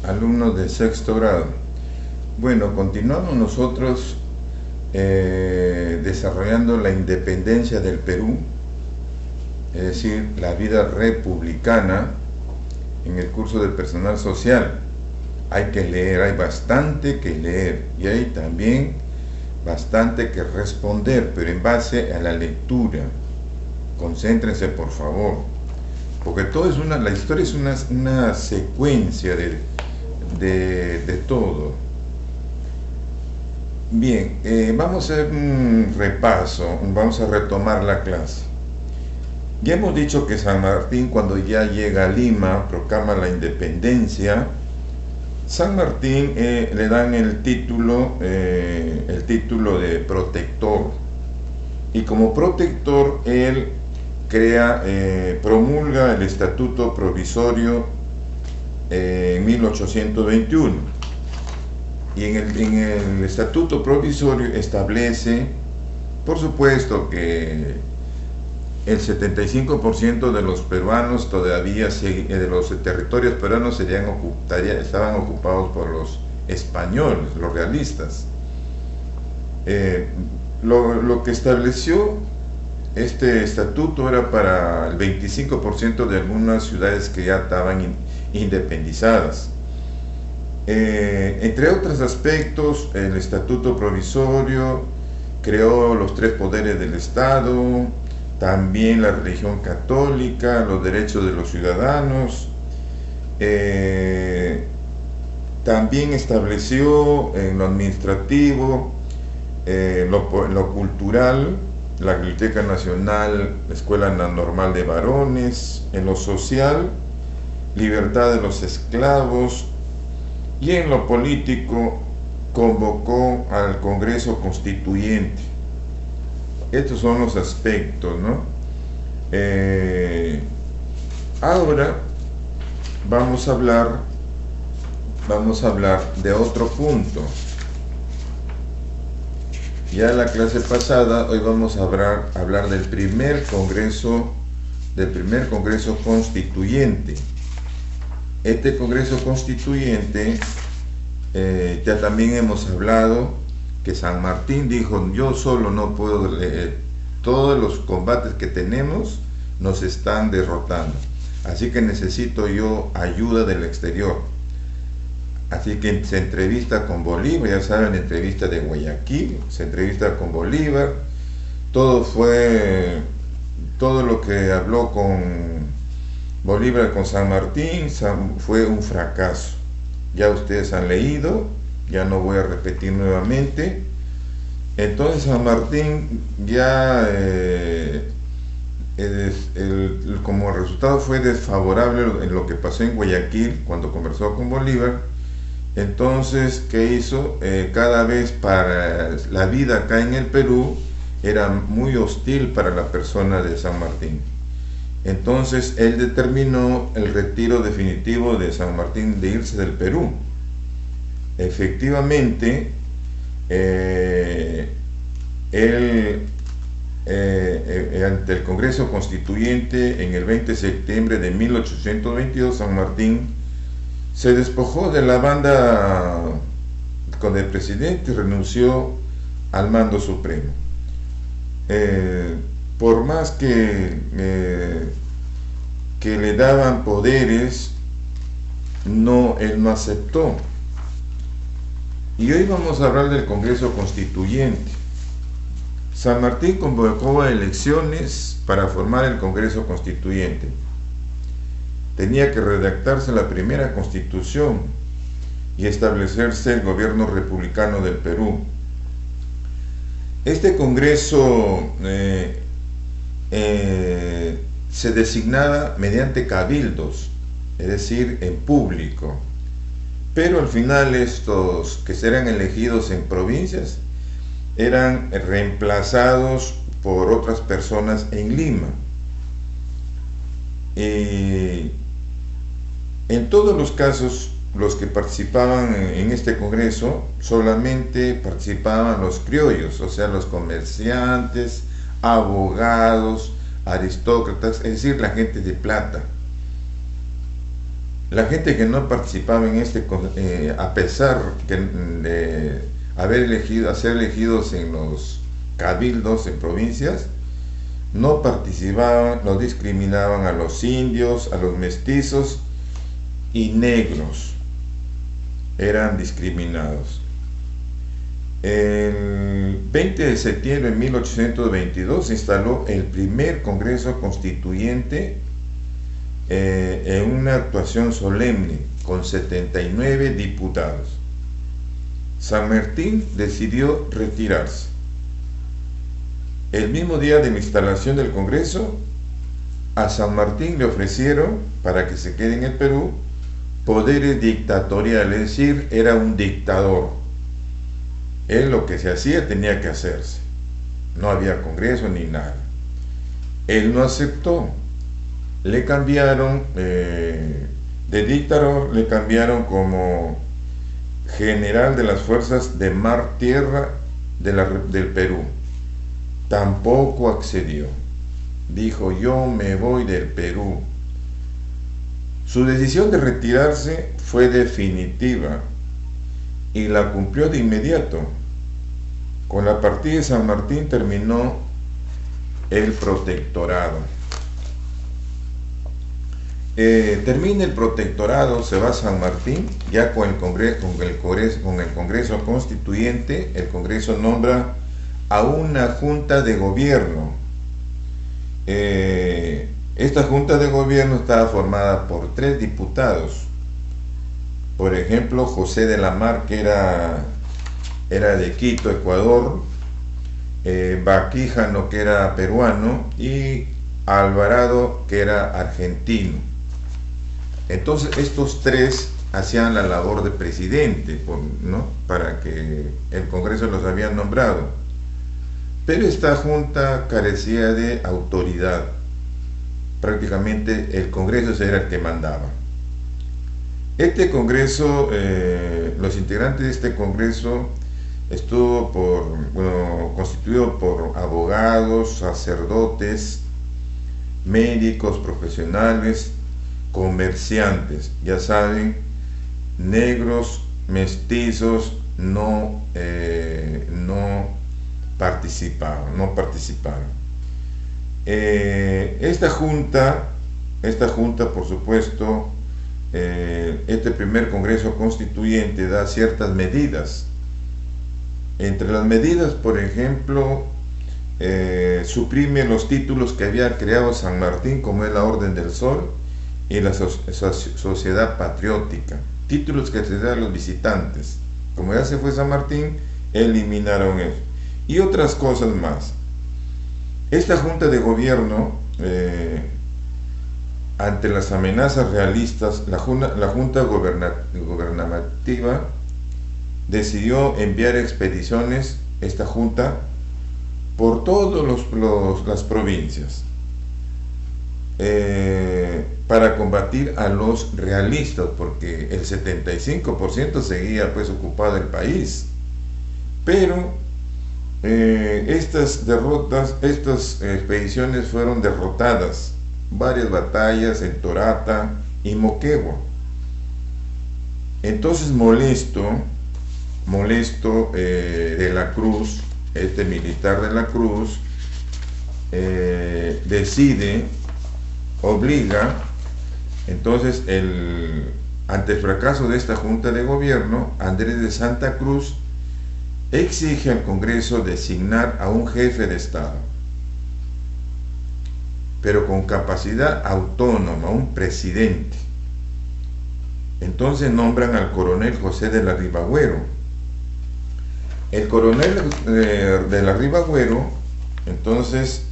alumnos de sexto grado. Bueno, continuamos nosotros desarrollando la independencia del Perú, es decir, la vida republicana en el curso del personal social. Hay que leer, hay bastante que leer y hay también bastante que responder, pero en base a la lectura. Concéntrense, por favor, porque todo es la historia es una secuencia de todo. Bien, vamos a hacer un repaso, vamos a retomar la clase. Ya hemos dicho que San Martín, cuando ya llega a Lima, proclama la independencia. San Martín le dan el título de protector, y como protector él promulga el Estatuto Provisorio en 1821, y en el Estatuto Provisorio establece, por supuesto, que el 75% de los peruanos todavía, de los territorios peruanos estaban ocupados por los españoles, los realistas. Lo que estableció este estatuto era para el 25% de algunas ciudades que ya estaban independizadas. Entre otros aspectos, el Estatuto Provisorio creó los 3 poderes del Estado, también la religión católica, los derechos de los ciudadanos. También estableció en lo administrativo, lo cultural, la Biblioteca Nacional, la Escuela Normal de Varones. En lo social, libertad de los esclavos. Y en lo político, convocó al Congreso Constituyente. Estos son los aspectos, ¿no? Ahora vamos a hablar de otro punto. Ya la clase pasada, hoy vamos a hablar del primer congreso constituyente. Este Congreso Constituyente, ya también hemos hablado que San Martín dijo: yo solo no puedo, todos los combates que tenemos nos están derrotando, así que necesito yo ayuda del exterior. Así que se entrevista con Bolívar, ya saben, la entrevista de Guayaquil, se entrevista con Bolívar. Todo lo que habló con Bolívar con San Martín fue un fracaso. Ya ustedes han leído, ya no voy a repetir nuevamente. Entonces San Martín ya como resultado fue desfavorable en lo que pasó en Guayaquil cuando conversó con Bolívar. Entonces, ¿qué hizo? Cada vez para la vida acá en el Perú era muy hostil para la persona de San Martín. Entonces él determinó el retiro definitivo de San Martín, de irse del Perú. Efectivamente, ante el Congreso Constituyente en el 20 de septiembre de 1822, San Martín se despojó de la banda con el presidente y renunció al mando supremo. Por más que le daban poderes, él no aceptó. Y hoy vamos a hablar del Congreso Constituyente. San Martín convocó a elecciones para formar el Congreso Constituyente. Tenía que redactarse la primera Constitución y establecerse el gobierno republicano del Perú. Este Congreso se designaba mediante cabildos, es decir, en público, pero al final estos que serán elegidos en provincias eran reemplazados por otras personas en Lima. En todos los casos, los que participaban en este congreso solamente participaban los criollos, o sea, los comerciantes, abogados, aristócratas, es decir, la gente de plata. La gente que no participaba en a pesar de ser elegidos en los cabildos en provincias, no participaban, no discriminaban a los indios, a los mestizos y negros. Eran discriminados. El 20 de septiembre de 1822 se instaló el primer Congreso Constituyente en una actuación solemne con 79 diputados. San Martín decidió retirarse. El mismo día de la instalación del Congreso, a San Martín le ofrecieron, para que se quede en el Perú, poderes dictatoriales, es decir, era un dictador. Él lo que se hacía tenía que hacerse. No había Congreso ni nada. Él no aceptó. Le cambiaron de dictador, le cambiaron como general de las fuerzas de mar-tierra del Perú. Tampoco accedió. Dijo: yo me voy del Perú. Su decisión de retirarse fue definitiva y la cumplió de inmediato. Con la partida de San Martín terminó el protectorado. Termina el protectorado, se va a San Martín, ya con el Congreso Constituyente. El Congreso nombra a una junta de gobierno. Esta junta de gobierno estaba formada por 3 diputados. Por ejemplo, José de la Mar, que era de Quito, Ecuador, Baquíjano, que era peruano, y Alvarado, que era argentino. Entonces estos 3 hacían la labor de presidente, ¿no?, para que el Congreso los había nombrado. Pero esta junta carecía de autoridad. Prácticamente el Congreso era el que mandaba. Este Congreso, los integrantes de este Congreso estuvo constituido por abogados, sacerdotes, médicos, profesionales, comerciantes. Ya saben, negros, mestizos no participaron. Esta junta, por supuesto, este primer Congreso Constituyente da ciertas medidas. Entre las medidas, por ejemplo, suprime los títulos que había creado San Martín, como es la Orden del Sol y la Sociedad Patriótica, títulos que se dan a los visitantes. Como ya se fue San Martín, eliminaron eso y otras cosas más. Esta junta de gobierno, ante las amenazas realistas, la junta gubernativa decidió enviar expediciones, esta junta, por todas las provincias, para combatir a los realistas, porque el 75% seguía pues ocupado el país. Pero estas expediciones fueron derrotadas, varias batallas en Torata y Moquegua. Entonces molesto de la Cruz, este militar de la Cruz, obliga, entonces ante el fracaso de esta junta de gobierno, Andrés de Santa Cruz exige al Congreso designar a un jefe de Estado, pero con capacidad autónoma, un presidente. Entonces nombran al coronel José de la Ribagüero. El coronel de la Ribagüero, entonces,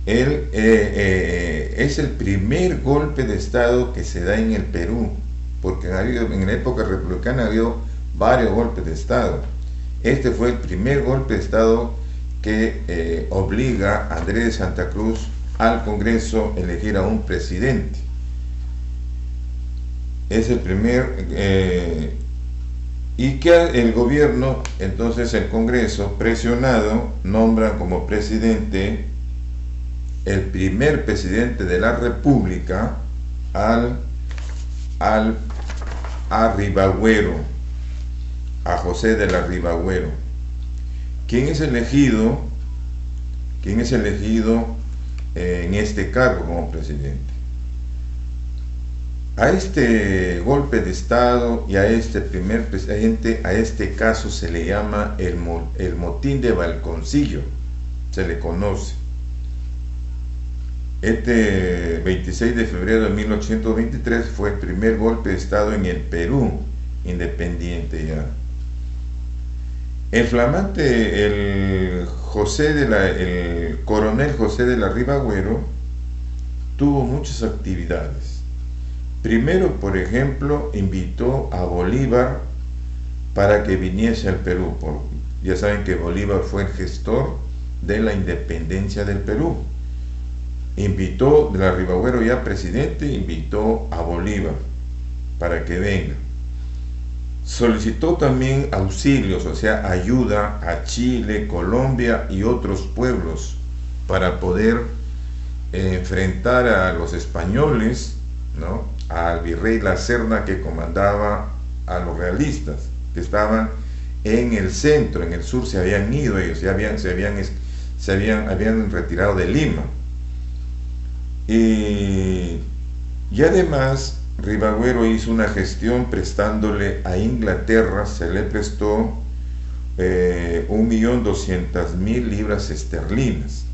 él es el primer golpe de Estado que se da en el Perú, porque en la época republicana ha habido varios golpes de Estado. Este fue el primer golpe de Estado que obliga a Andrés de Santa Cruz al Congreso a elegir a un presidente. Es el primer, y que el gobierno, entonces el Congreso, presionado, nombra como presidente, el primer presidente de la República, al a Ribagüero, a José de la Ribagüero, quien es elegido en este cargo como presidente. A este golpe de Estado y a este primer presidente, a este caso se le llama el motín de Balconcillo, se le conoce. Este 26 de febrero de 1823 fue el primer golpe de Estado en el Perú independiente ya. El flamante, el coronel José de la Ribagüero tuvo muchas actividades. Primero, por ejemplo, invitó a Bolívar para que viniese al Perú. Ya saben que Bolívar fue el gestor de la independencia del Perú. Invitó, de la Ribagüero ya presidente, invitó a Bolívar para que venga. Solicitó también auxilios, o sea, ayuda a Chile, Colombia y otros pueblos para poder enfrentar a los españoles, ¿no? Al virrey La Serna, que comandaba a los realistas, que estaban en el centro, en el sur se habían ido ellos, se habían retirado de Lima. Y además Ribagüero hizo una gestión prestándole a Inglaterra, se le prestó 1.200.000 libras esterlinas.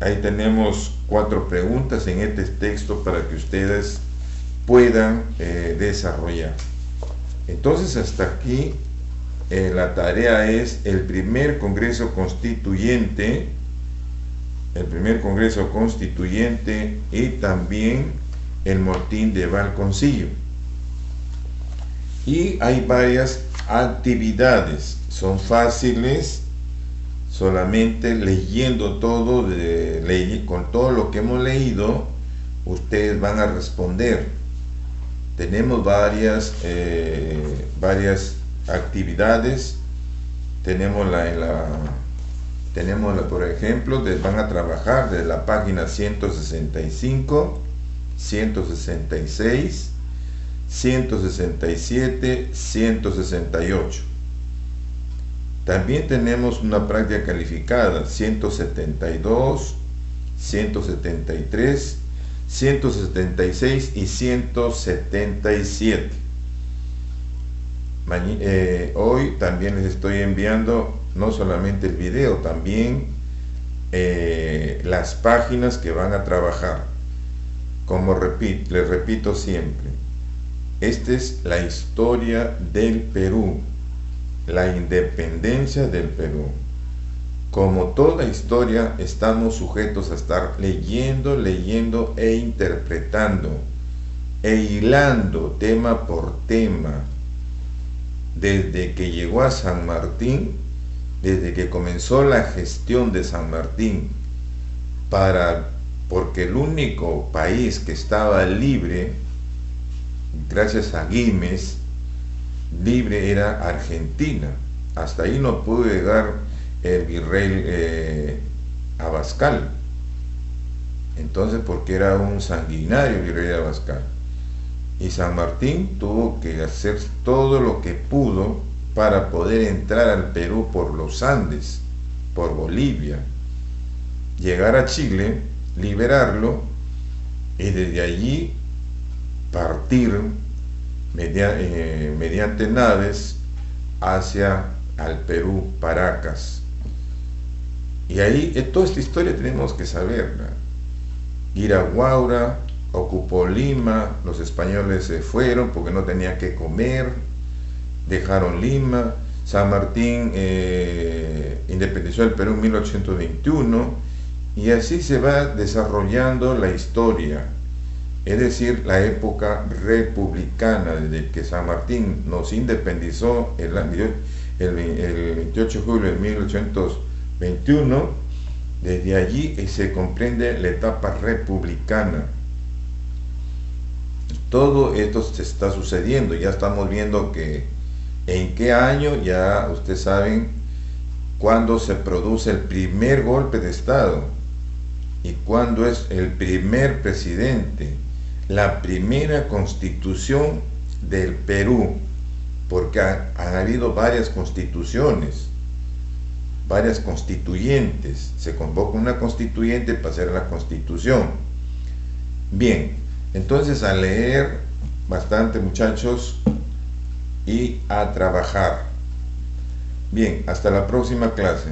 Ahí tenemos 4 preguntas en este texto para que ustedes puedan desarrollar. Entonces, hasta aquí la tarea es el primer Congreso Constituyente, y también el motín de Balconcillo. Y hay varias actividades, son fáciles, solamente leyendo todo, con todo lo que hemos leído, ustedes van a responder. Tenemos varias actividades. Tenemos por ejemplo, van a trabajar de la página 165, 166, 167, 168. También tenemos una práctica calificada, 172, 173, 176 y 177. Hoy también les estoy enviando no solamente el video, también las páginas que van a trabajar. Como les repito siempre, esta es la historia del Perú, la independencia del Perú. Como toda historia, estamos sujetos a estar leyendo e interpretando e hilando tema por tema. Desde que llegó a San Martín, desde que comenzó la gestión de San Martín, porque el único país que estaba libre, gracias a Güemes, libre era Argentina. Hasta ahí no pudo llegar el virrey Abascal. Entonces, porque era un sanguinario el virrey Abascal. Y San Martín tuvo que hacer todo lo que pudo para poder entrar al Perú por los Andes, por Bolivia, llegar a Chile, liberarlo y desde allí partir mediante naves hacia al Perú, Paracas. Y ahí toda esta historia tenemos que saberla. Iraguaura ocupó Lima, los españoles se fueron porque no tenían que comer, dejaron Lima. San Martín independizó el Perú en 1821 y así se va desarrollando la historia, es decir, la época republicana, desde que San Martín nos independizó el 28 de julio de 1821, desde allí se comprende la etapa republicana. Todo esto se está sucediendo, ya estamos viendo que en qué año, ya ustedes saben cuándo se produce el primer golpe de Estado y cuándo es el primer presidente. la primera constitución del Perú, porque han habido varias constituciones, varias constituyentes. Se convoca una constituyente para hacer la constitución. Bien, entonces a leer bastante, muchachos, y a trabajar. Bien, hasta la próxima clase.